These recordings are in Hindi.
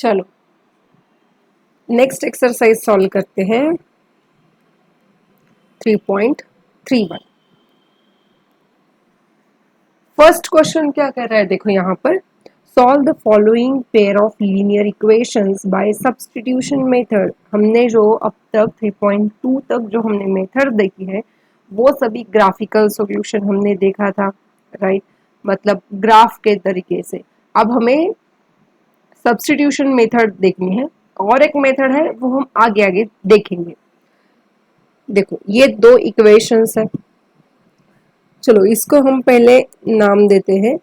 चलो नेक्स्ट एक्सरसाइज सॉल्व करते हैं 3.31। फर्स्ट क्वेश्चन क्या कर रहा है, देखो यहाँ पर solve the following pair of linear equations bye substitution method. हमने जो अब तक 3.2 तक जो हमने मेथड देखी है वो सभी ग्राफिकल सॉल्यूशन हमने देखा था, राइट, मतलब ग्राफ के तरीके से। अब हमें सब्स्टिट्यूशन मेथड देखनी है और एक मेथड है वो हम आगे आगे देखेंगे। देखो ये दो इक्वेशंस है, चलो इसको हम पहले नाम देते हैं।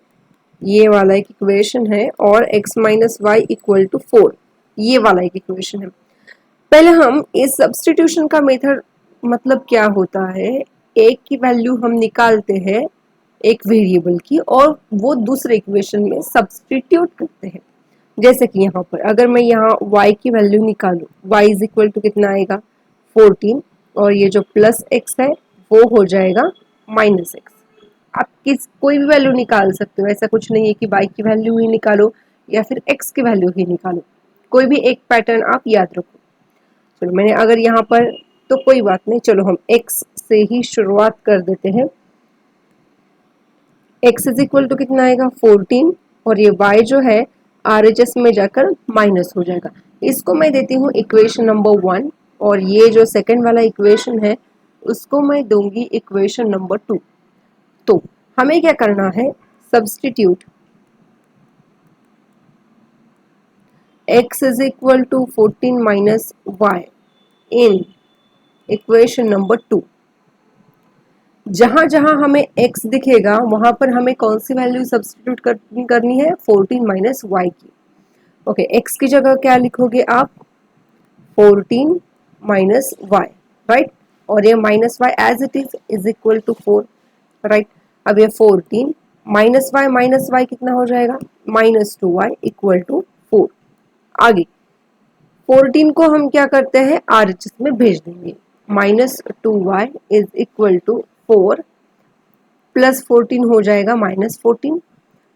ये वाला एक इक्वेशन है और x minus Y equal to 4, ये वाला एक इक्वेशन है। पहले हम इस सब्स्टिट्यूशन का मेथड मतलब क्या होता है, एक की वैल्यू हम निकालते हैं एक वेरिएबल की और वो दूसरे इक्वेशन में सब्स्टिट्यूट करते हैं। जैसे कि यहाँ पर अगर मैं यहाँ y की वैल्यू निकालूं, y इज इक्वल टू कितना आएगा 14 और ये जो प्लस x है वो हो जाएगा माइनस x। आप कोई भी वैल्यू निकाल सकते हो, ऐसा कुछ नहीं है कि y की वैल्यू ही निकालो या फिर x की वैल्यू ही निकालो, कोई भी एक पैटर्न आप याद रखो। चलो मैंने अगर यहाँ पर, तो कोई बात नहीं, चलो हम x से ही शुरुआत कर देते हैं। x इज इक्वल टू कितना आएगा 14 और ये y जो है RHS में जाकर माइनस हो जाएगा। इसको मैं देती हूँ इक्वेशन नंबर 1 और ये जो सेकंड वाला इक्वेशन है उसको मैं दूंगी इक्वेशन नंबर 2। तो हमें क्या करना है, substitute x is equal to 14 minus Y in equation number 2। जहां जहां हमें x दिखेगा वहां पर हमें कौन सी वैल्यू सब्स्टिट्यूट करनी है, 14 माइनस वाई की। ओके, x की जगह क्या लिखोगे आप, 14 माइनस वाई, राइट, और ये minus Y as it is equal to 4, right. अब ये 14 माइनस वाई कितना हो जाएगा, माइनस 2y इक्वल टू 4। आगे 14 को हम क्या करते हैं RHS में भेज देंगे, minus 2y is equal to 4 plus 14 हो जाएगा minus 14,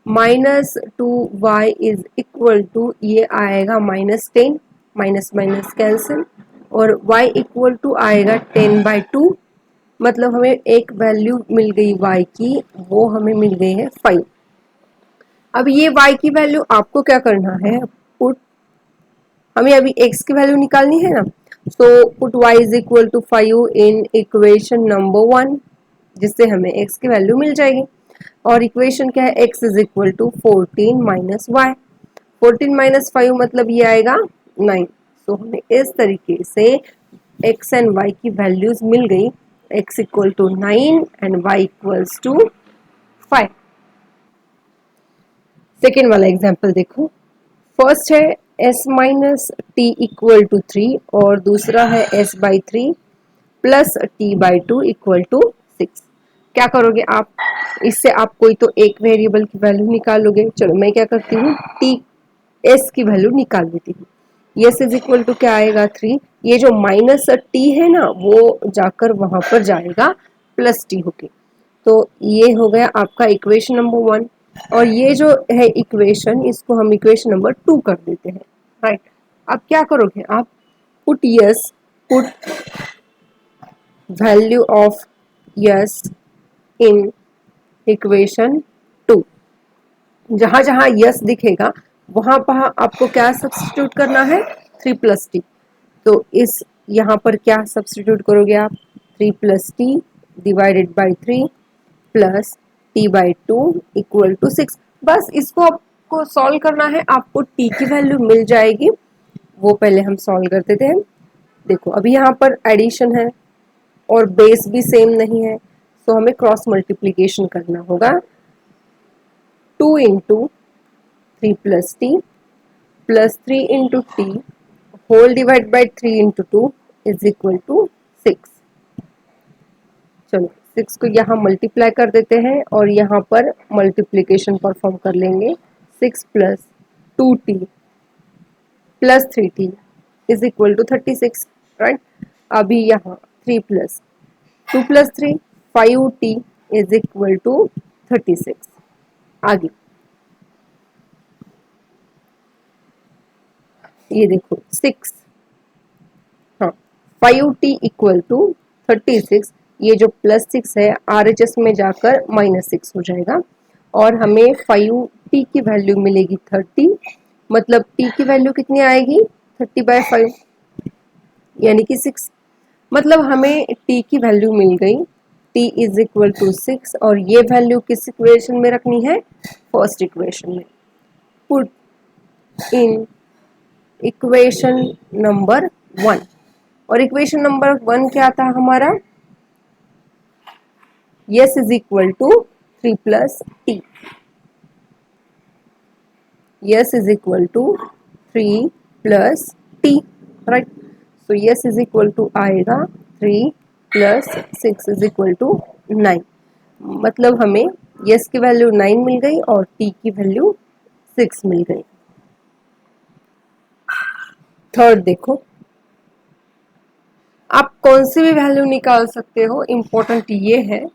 minus 2y is equal to ये आएगा माइनस 10, माइनस माइनस कैंसिल और y इक्वल टू आएगा 10/2, मतलब हमें एक वैल्यू मिल गई y की, वो हमें मिल गई है 5। अब ये y की वैल्यू आपको क्या करना है, पुट, हमें अभी x की वैल्यू निकालनी है ना, so put y is equal to 5 in equation number 1, जिससे हमें x की वैल्यू मिल जाएगी। और इक्वेशन क्या है, x is equal to 14 minus Y, 14 minus 5 मतलब ये आएगा 9। तो हमें इस तरीके से x एंड y की वैल्यूज मिल गई, x equal to 9 and y equals to 5। Second वाला एग्जाम्पल देखो, फर्स्ट है s minus T equal to 3 और दूसरा है s by 3 plus T by 2 equal to 6। क्या करोगे आप, इससे आप कोई तो एक वेरिएबल की वैल्यू निकालोगे। चलो मैं क्या करती हूँ, टी एस की वैल्यू निकाल देती हूँ। एस इज इक्वल टू क्या आएगा 3, ये जो माइनस टी है ना वो जाकर वहां पर जाएगा प्लस टी होके। तो ये हो गया आपका इक्वेशन नंबर 1 और ये जो है इक्वेशन, इसको हम इक्वेशन नंबर 2 कर देते हैं, राइट। अब क्या करोगे आप, put yes, put value of yes in equation 2। जहां जहां यस दिखेगा वहां पर आपको क्या सब्स्टिट्यूट करना है, 3 प्लस टी। तो इस यहाँ पर क्या सब्स्टिट्यूट करोगे आप, 3 plus T divided by 3 plus T by 2 equal to 6। बस इसको आपको सॉल्व करना है, आपको टी की वैल्यू मिल जाएगी। वो पहले हम सॉल्व करते थे। देखो अभी यहाँ पर एडिशन है और बेस भी सेम नहीं है, तो हमें क्रॉस मल्टीप्लीकेशन करना होगा। 2 into 3 plus T plus 3 into T whole divide by 3 into 2 is equal to 6। चलो 6 को यहाँ मल्टीप्लाई कर देते हैं और यहाँ पर मल्टीप्लीकेशन परफॉर्म कर लेंगे। 6 plus 2t plus 3t is equal to 36, right. अभी यहाँ 3 plus 2 plus 3 5t is equal to 36। आगे ये देखो 6, हाँ 5t इक्वल टू 36, ये जो +6 है RHS में जाकर -6 हो जाएगा और हमें 5t की वैल्यू मिलेगी 30, मतलब t की वैल्यू कितनी आएगी 30/5 यानी कि 6, मतलब हमें t की वैल्यू मिल गई t इज इक्वल टू 6 और ये वैल्यू किस इक्वेशन में रखनी है, फर्स्ट इक्वेशन में। पुट इन इक्वेशन नंबर 1, और इक्वेशन नंबर 1 क्या था हमारा, s is equal to 3 plus T, s is equal to 3 plus T, right. So s is equal to आएगा 3 प्लस 6 इज इक्वल टू 9, मतलब हमें s की वैल्यू 9 मिल गई और t की वैल्यू 6 मिल गई। थर्ड देखो, आप कौन सी भी वैल्यू निकाल सकते हो, इंपॉर्टेंट ये है।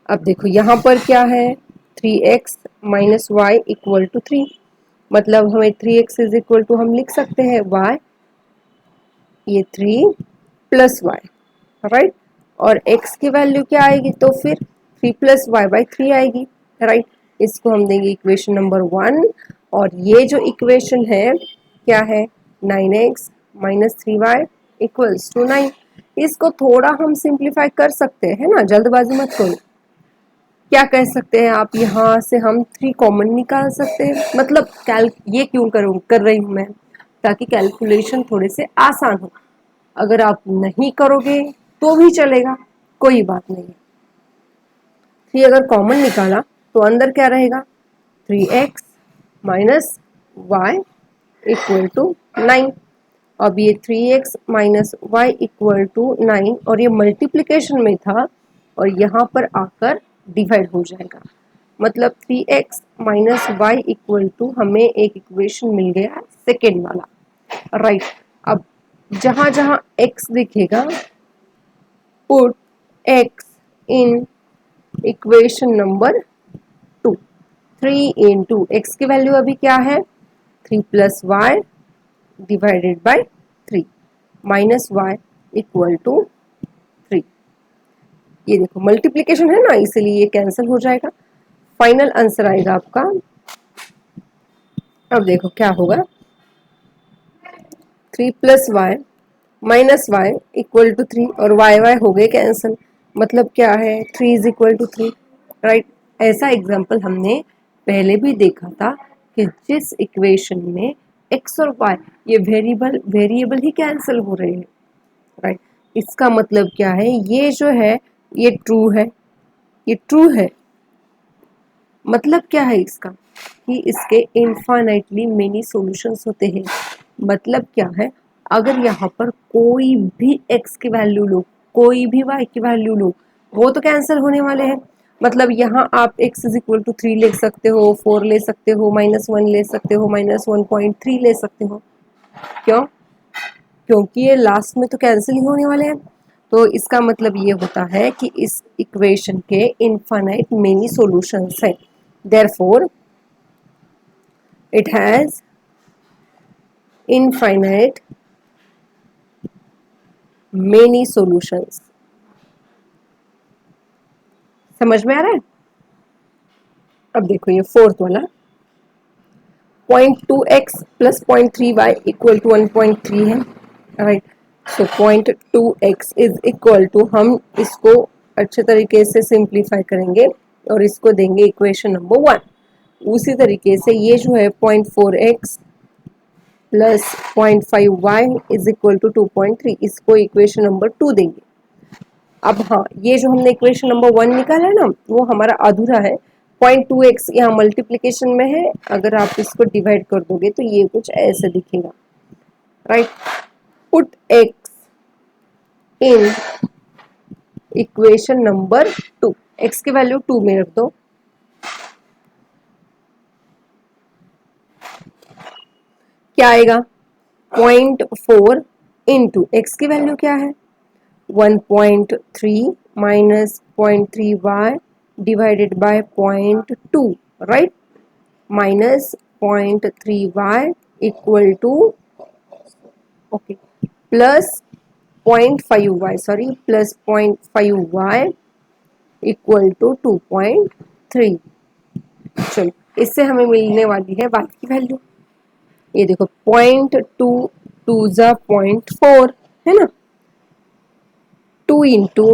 अब देखो यहाँ पर क्या है, 3x minus Y equal to 3, मतलब हमें 3x इज इक्वल टू हम लिख सकते हैं y, ये 3 प्लस वाई, राइट। और x की वैल्यू क्या आएगी, तो फिर 3 प्लस वाई बाई 3 आएगी, राइट। इसको हम देंगे इक्वेशन नंबर 1, और ये जो इक्वेशन है क्या है, 9x minus 3y equals to 9। इसको थोड़ा हम सिंप्लीफाई कर सकते हैं ना, जल्दबाजी मत करो। क्या कह सकते हैं आप, यहाँ से हम 3 कॉमन निकाल सकते हैं, मतलब ये क्यों कर रही हूँ मैं, ताकि कैलकुलेशन थोड़े से आसान हो। अगर आप नहीं करोगे तो भी चलेगा, कोई बात नहीं। 3 अगर कॉमन निकाला तो अंदर क्या रहेगा, 3x minus Y equal to 9। अब ये 3x minus Y equal to 9 और ये मल्टीप्लीकेशन में था और यहाँ पर आकर डिवाइड हो जाएगा, मतलब 3x minus Y equal to हमें एक इक्वेशन मिल गया सेकेंड वाला, राइट। अब जहां जहां x दिखेगा, put x in equation number 2, 3 into x की वैल्यू अभी क्या है, 3 plus Y divided by 3 minus Y equal to 3। ये देखो मल्टीप्लीकेशन है ना, इसलिए ये कैंसिल हो जाएगा, फाइनल आंसर आएगा आपका। अब देखो क्या होगा, 3 plus Y minus Y equal to 3 और वाई वाई हो गए कैंसिल, मतलब क्या है 3 इज इक्वल टू 3, राइट। ऐसा एग्जाम्पल हमने पहले भी देखा था कि जिस इक्वेशन में x और y ये वेरिएबल ही कैंसिल हो रहे हैं, राइट। इसका मतलब क्या है, ये जो है ये ट्रू है, ये ट्रू है, मतलब क्या है इसका, कि इसके इनफाइनाइटली मेनी सॉल्यूशंस होते हैं। मतलब क्या है, अगर यहाँ पर कोई भी x की वैल्यू लो, कोई भी y की वैल्यू लो, वो तो कैंसिल होने वाले हैं। मतलब यहाँ आप x इज इक्वल टू 3 ले सकते हो, 4 ले सकते हो, -1 ले सकते हो, -1.3 ले सकते हो, क्यों, क्योंकि ये लास्ट में तो कैंसिल ही होने वाले हैं। तो इसका मतलब ये होता है कि इस इक्वेशन के इनफाइनाइट मेनी सॉल्यूशंस हैं, therefore it has infinite many solutions. समझ में आ रहा है। अब देखो ये फोर्थ वाला, 0.2x plus 0.3y equal to 1.3 है, right. So 0.2x is equal to, हम इसको अच्छे तरीके से सिंप्लीफाई करेंगे और इसको देंगे इक्वेशन नंबर 1। उसी तरीके से ये जो है 0.4x plus 0.5y is equal to 2.3, इसको इक्वेशन नंबर 2 देंगे। अब हाँ, ये जो हमने इक्वेशन नंबर 1 निकाला है ना, वो हमारा अधूरा है। 0.2x यहाँ मल्टीप्लीकेशन में है, अगर आप इसको डिवाइड कर दोगे तो ये कुछ ऐसे दिखेगा, right. Put x in equation number 2, x की वैल्यू 2 में रख दो, क्या आएगा 0.4 इंटू एक्स की वैल्यू क्या है 1.3 minus 0.3y divided by 0.2, right, minus 0.3y equal to okay plus 0.5y sorry plus 0.5y equal to 2.3। चलो इससे हमें मिलने वाली है y की वैल्यू। ये देखो 0.2 है ना, 2 into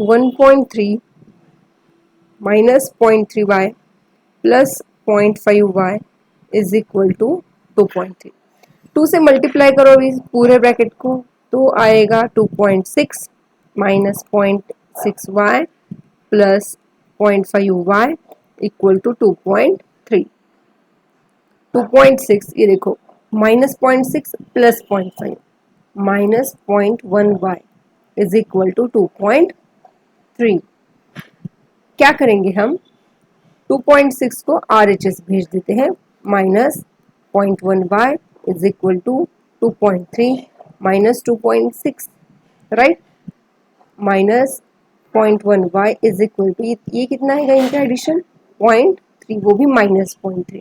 1.3 minus 0.3y plus 0.5y is equal to 2.3। 2 से मल्टीप्लाई करो इस पूरे ब्रैकेट को तो आएगा 2.6 minus 0.6y plus 0.5y equal to 2.3। 2.6 ये देखो minus 0.6 plus 0.5 minus 0.1y is equal to 2.3। क्या करेंगे हम 2.6 को RHS भेज देते हैं, minus 0.1y is equal to 2.3 minus 2.6 right, minus 0.1y is equal to ये कितना है इनका एडिशन 0.3 वो भी माइनस 0.3।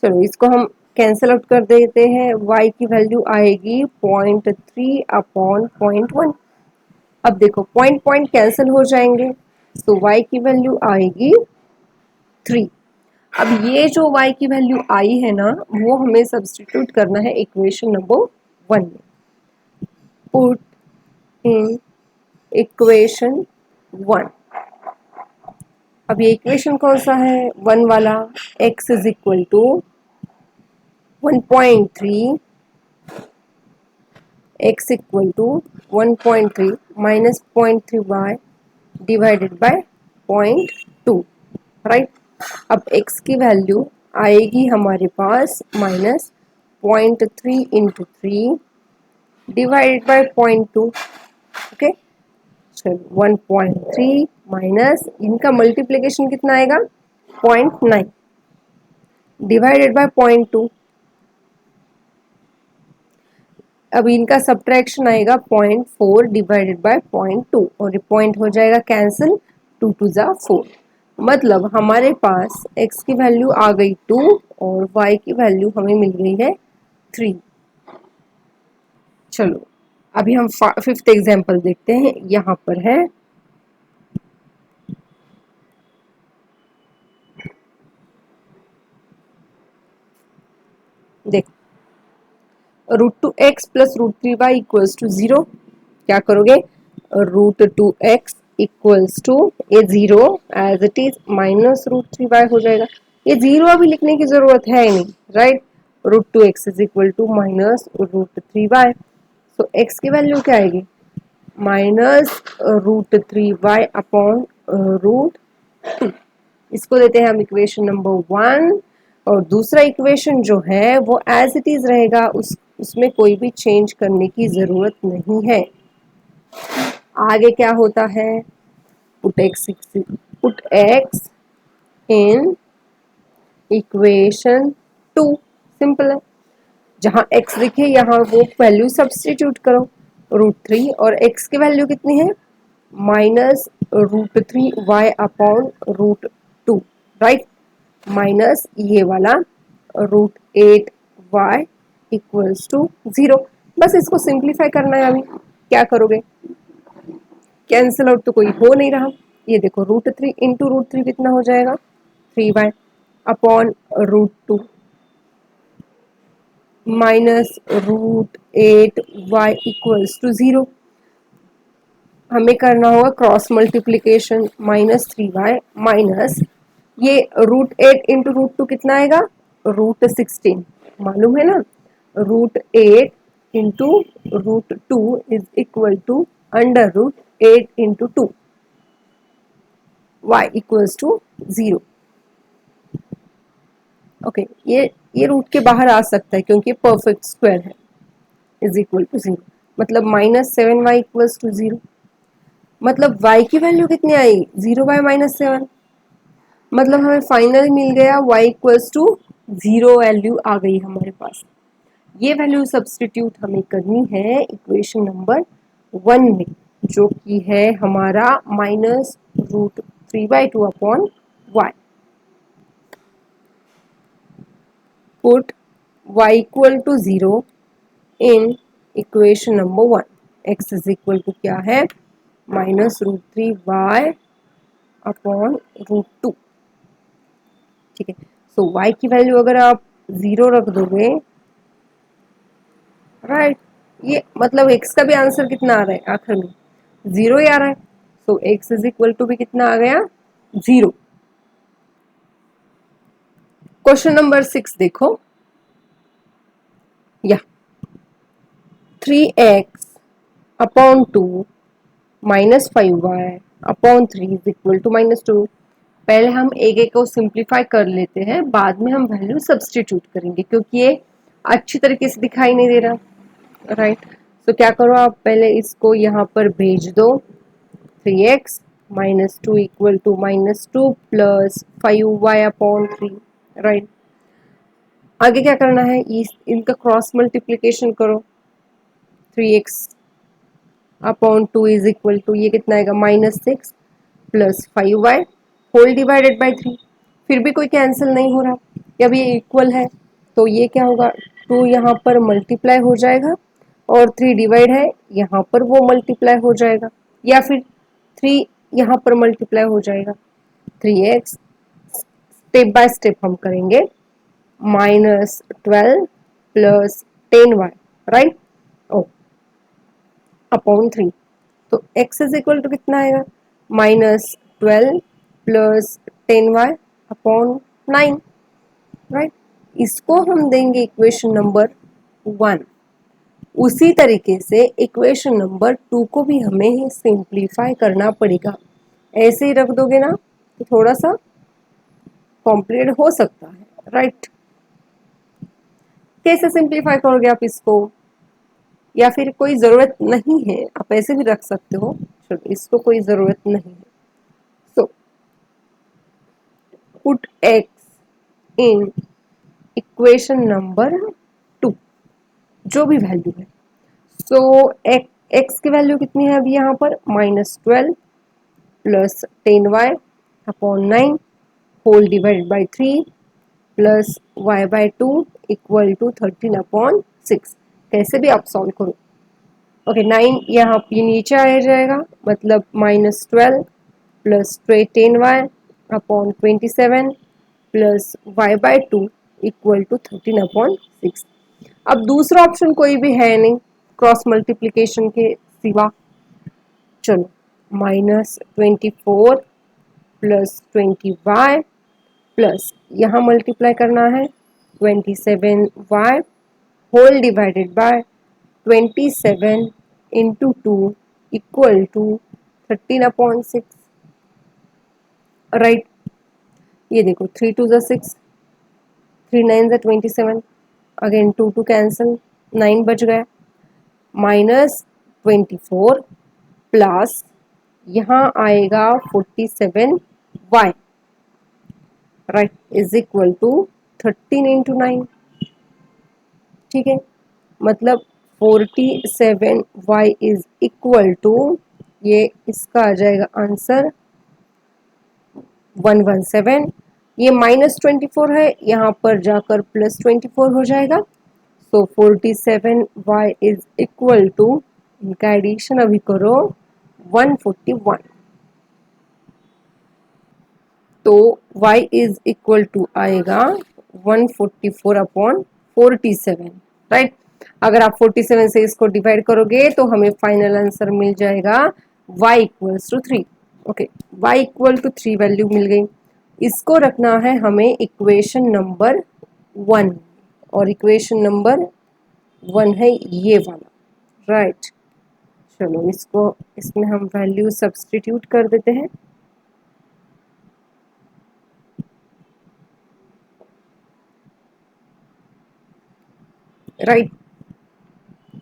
चलो इसको हम कैंसिल आउट कर देते हैं, y की वैल्यू आएगी 0.3 अपॉन 0.1। अब देखो पॉइंट पॉइंट कैंसिल हो जाएंगे तो y की वैल्यू आएगी 3। अब ये जो y की वैल्यू आई है ना वो हमें सब्स्टिट्यूट करना है इक्वेशन नंबर 1 में। Put in equation 1। अब ये इक्वेशन कौन सा है 1 वाला, x is equal to 1.3 x equal to 1.3 minus 0.3y divided by 0.2 right. अब x की वैल्यू आएगी हमारे पास minus 0.3 into 3 divided by 0.2 okay. चलो 1.3 माइनस इनका मल्टीप्लिकेशन कितना आएगा 0.9 डिवाइडेड बाय 0.2। अब इनका सब्ट्रैक्शन आएगा 0.4 डिवाइडेड बाय 0.2 और पॉइंट हो जाएगा कैंसिल, 2 2 जा 4। मतलब हमारे पास x की वैल्यू आ गई 2 और y की वैल्यू हमें मिल गई है 3। चलो अभी हम 5th एग्जाम्पल देखते हैं, यहाँ पर है देख √2x plus √3y equals to 0। क्या करोगे √2x इक्वल्स टू ये 0 as it is minus √3y हो जाएगा। ये 0 अभी लिखने की जरूरत है नहीं right, √2x is equal to minus √3y। तो x की वैल्यू क्या आएगी माइनस √3y अपॉन √2। इसको देते हैं हम इक्वेशन नंबर 1 और दूसरा इक्वेशन जो है वो एज इट इज रहेगा, उसमें कोई भी चेंज करने की जरूरत नहीं है। आगे क्या होता है put x in equation 2। Simple है, जहां x दिखे यहाँ वो वैल्यू सब्स्टिट्यूट करो √3 और x की वैल्यू कितनी है minus √3y upon √2 right, minus ये वाला √8y इक्वल्स टू 0। बस इसको सिंप्लीफाई करना है। अभी क्या करोगे कैंसिल आउट तो कोई हो नहीं रहा, ये देखो √3 इंटू √3 कितना हो जाएगा 3y upon √2 minus √8y equals to 0। हमें करना होगा cross multiplication minus 3y minus ये √8 इंटू √2 कितना आएगा √16 मालूम है ना, √8 into √2 is equal to √8 into 2 y equals to 0। Okay ये रूट के बाहर आ सकता है क्योंकि परफेक्ट स्क्वायर है, इज इक्वल टू 0 मतलब माइनस 7y इक्वल्स टू 0। मतलब y की वैल्यू कितनी आई 0/-7, मतलब हमें फाइनल मिल गया y इक्वल्स टू 0 वैल्यू आ गई हमारे पास। ये वैल्यू सब्स्टिट्यूट हमें करनी है इक्वेशन नंबर 1 में जो कि है हमारा minus √3/2 upon y। Put y equal to 0 in equation number 1। x is equal to क्या है, -√3y अपॉन √2। ठीक है, सो y की वैल्यू अगर आप 0 रख दोगे, राइट, ये मतलब x का भी आंसर कितना आ रहा है, आखिर में 0 ही आ रहा है। सो x इज इक्वल टू भी कितना आ गया, 0। क्वेश्चन नंबर 6 देखो, या 3x upon 2 -5y upon 3 is equal to -2। पहले हम एक एक को सिंप्लीफाई कर लेते हैं, बाद में हम वैल्यू सब्सटीट्यूट करेंगे क्योंकि ये अच्छी तरीके से दिखाई नहीं दे रहा, राइट। तो क्या करो, आप पहले इसको यहाँ पर भेज दो, 3x -2 equal to -2 plus 5y upon 3, right. आगे क्या करना है, इनका क्रॉस मल्टीप्लीकेशन करो, 3x upon 2 is equal to ये कितना आएगा, -6 plus 5y whole divided by 3। फिर भी कोई कैंसिल नहीं हो रहा, जब ये इक्वल है तो ये क्या होगा, 2 यहाँ पर मल्टीप्लाई हो जाएगा और 3 डिवाइड है, यहाँ पर वो मल्टीप्लाई हो जाएगा, या फिर 3 यहाँ पर मल्टीप्लाई हो जाएगा। 3x स्टेप बाय स्टेप हम करेंगे, -12 plus 10y, right, O upon 3। तो x इज इक्वल टू कितना आएगा, -12 प्लस 10y अपॉन 9, राइट। इसको हम देंगे इक्वेशन नंबर 1। उसी तरीके से इक्वेशन नंबर 2 को भी हमें सिंप्लीफाई करना पड़ेगा। ऐसे ही रख दोगे ना तो थोड़ा सा कॉम्प्लिकेट हो सकता है, राइट। कैसे सिंप्लीफाई करोगे आप इसको, या फिर कोई ज़रूरत नहीं है, आप ऐसे भी रख सकते हो, चलो इसको कोई ज़रूरत नहीं है। So put x in equation number 2, जो भी वैल्यू है। सो x की वैल्यू कितनी है अभी यहाँ पर, -12 plus 10y upon 9 whole divided by 3 plus y by 2 equal to 13 upon 6। कैसे भी आप सॉल्व करो, ओके। 9 यहाँ पे नीचे आ जाएगा, मतलब -12 plus 10y upon 27 plus y by 2 equal to 13 upon 6। अब दूसरा ऑप्शन कोई भी है नहीं क्रॉस मल्टीप्लीकेशन के सिवा, चलो -24 प्लस 20y प्लस यहाँ मल्टीप्लाई करना है 27y whole divided by 27 into 2 equal to 13 upon 6, right. ये देखो 3 2 6, 3 9 27, अगेन 2 2 कैंसिल, 9 बच गया, -24 प्लस यहाँ आएगा 47y, right, is equal to 13 into 9। ठीक है, मतलब 47y इज इक्वल टू, ये इसका आ जाएगा आंसर 117। ये -24 है, यहाँ पर जाकर +24 हो जाएगा। सो 47y इज इक्वल टू, इनका एडिशन अभी करो, 141। तो y इज इक्वल टू आएगा 144 अपॉन 47, राइट। अगर आप 47 से इसको डिवाइड करोगे तो हमें फाइनल आंसर मिल जाएगा y equals to 3। Okay, y equal to 3 value मिल गई। इसको रखना है हमें इक्वेशन नंबर 1, और इक्वेशन नंबर 1 है ये वाला, राइट। चलो इसको, इसमें हम वैल्यू सब्स्टिट्यूट कर देते हैं, राइट।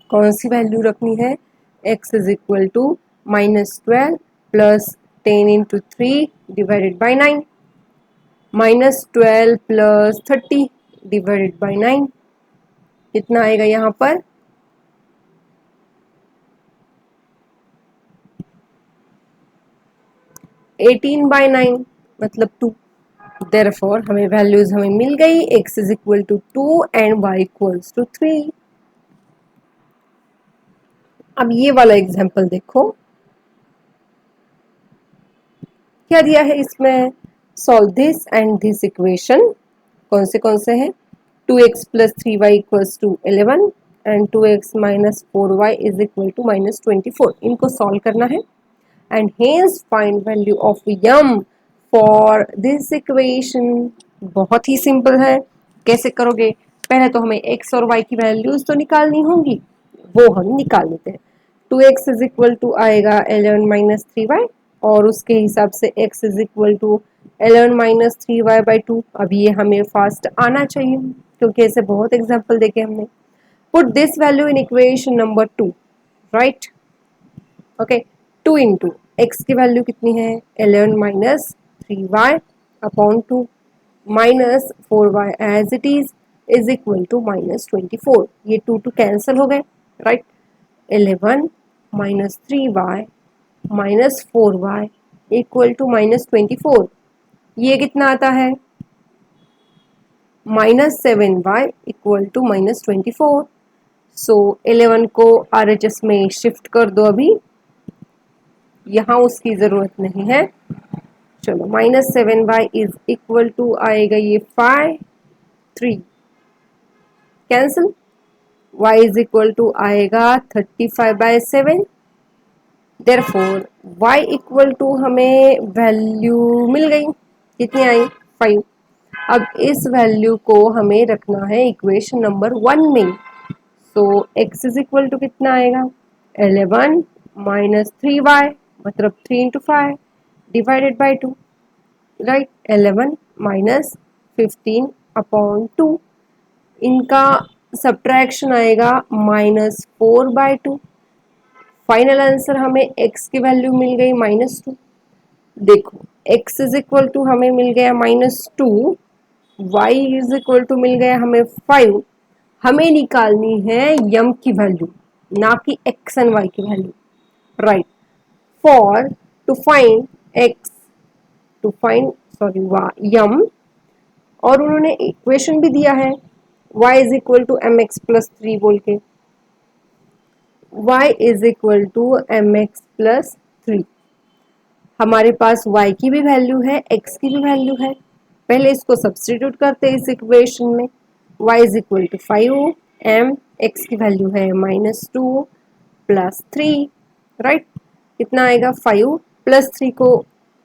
कौन सी वैल्यू रखनी है, x is equal to -12 plus 10 into 3 divided by 9, -12 plus 30 divided by 9, कितना आएगा यहाँ पर, 18 बाई 9 मतलब 2, देयरफॉर हमें वैल्यूज हमें मिल गई, x is equal to 2 and y equals to 3। अब ये वाला एग्जांपल देखो, क्या दिया है इसमें, solve this and this equation. कौन से हैं, 2x plus 3y equals to 11 and 2x minus 4y is equal to minus 24। इनको सॉल्व करना है and hence find value of यम फॉर दिस इक्वेशन। बहुत ही सिंपल है, कैसे करोगे, पहले तो हमें x और y की वैल्यूज तो निकालनी होंगी, वो हम निकाल लेते हैं। 2x इज इक्वल टू आएगा 11 माइनस 3y और उसके हिसाब से x is equal to 11 minus 3y by 2। अब ये हमें फास्ट आना चाहिए क्योंकि ऐसे बहुत एग्जाम्पल देखे हमने। Put this value in equation number 2, right, okay. 2 into x की वैल्यू कितनी है, 11 minus 3y upon 2 minus 4y as it is equal to minus 24। ये 2 टू कैंसिल हो गए, right. 11 minus 3y minus 4y equal to minus 24। ये कितना आता है, minus 7y equal to minus 24। So 11 को RHS में शिफ्ट कर दो, अभी यहाँ उसकी जरूरत नहीं है। चलो, minus 7y is equal to आएगा ये 5 3 cancel, y is equal to आएगा 35/7। देयरफॉर y इक्वल टू हमें वैल्यू मिल गई, कितनी आई, 5। अब इस वैल्यू को हमें रखना है इक्वेशन नंबर 1 में। सो x इज इक्वल टू कितना आएगा, 11 माइनस 3y मतलब 3 into 5 divided by 2, right. 11 minus 15 upon 2, इनका सब्ट्रैक्शन आएगा माइनस 4/2। फाइनल आंसर हमें x की वैल्यू मिल गई -2। देखो, x इज इक्वल टू हमें मिल गया -2, y इज इक्वल टू मिल गया हमें 5। हमें निकालनी है यम की वैल्यू, ना कि x एंड y की value, right. For to find x, to find sorry m, और उन्होंने इक्वेशन भी दिया है y is equal to mx plus 3 बोल के, y is equal to mx plus 3। हमारे पास y की भी वैल्यू है, x की भी वैल्यू है। पहले इसको सब्स्टिट्यूट करते हैं इस इक्वेशन में। y is equal to 5 m, x की वैल्यू है -2 प्लस 3, राइट। कितना आएगा, 5 प्लस 3 को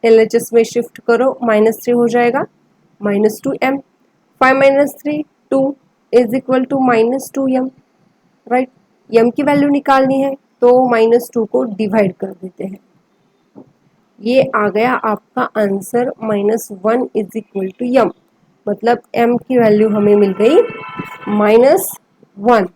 LHS में शिफ्ट करो, -3 हो जाएगा, -2m। 5 minus 3 2 is equal to -2m, right. M की वैल्यू निकालनी है तो -2 को डिवाइड कर देते हैं। ये आ गया आपका आंसर -1 इज इक्वल टू यम, मतलब m की वैल्यू हमें मिल गई -1।